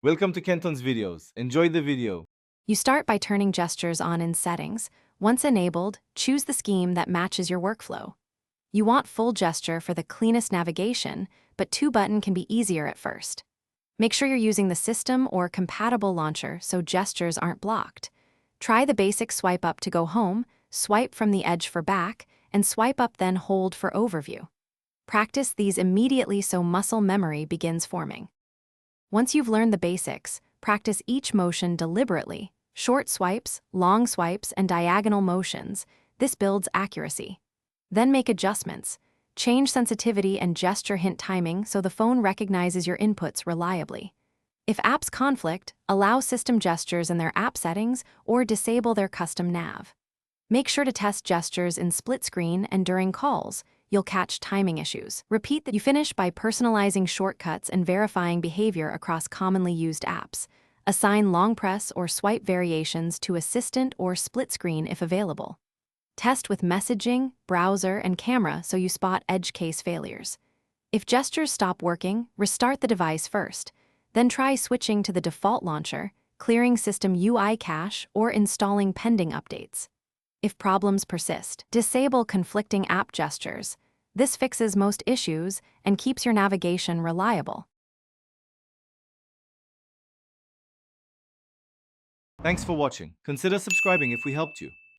Welcome to Kenton's videos. Enjoy the video. You start by turning gestures on in Settings. Once enabled, choose the scheme that matches your workflow. You want full gesture for the cleanest navigation, but 2-button can be easier at first. Make sure you're using the system or compatible launcher so gestures aren't blocked. Try the basic swipe up to go home, swipe from the edge for back, and swipe up then hold for overview. Practice these immediately so muscle memory begins forming. Once you've learned the basics, practice each motion deliberately. Short swipes, long swipes, and diagonal motions. This builds accuracy. Then make adjustments. Change sensitivity and gesture hint timing so the phone recognizes your inputs reliably. If apps conflict, allow system gestures in their app settings or disable their custom nav. Make sure to test gestures in split screen and during calls. You'll catch timing issues. Repeat that you finish by personalizing shortcuts and verifying behavior across commonly used apps. Assign long press or swipe variations to assistant or split screen if available. Test with messaging, browser, and camera so you spot edge case failures. If gestures stop working, restart the device first. Then try switching to the default launcher, clearing system UI cache, or installing pending updates. If problems persist, disable conflicting app gestures. This fixes most issues and keeps your navigation reliable. Thanks for watching. Consider subscribing if we helped you.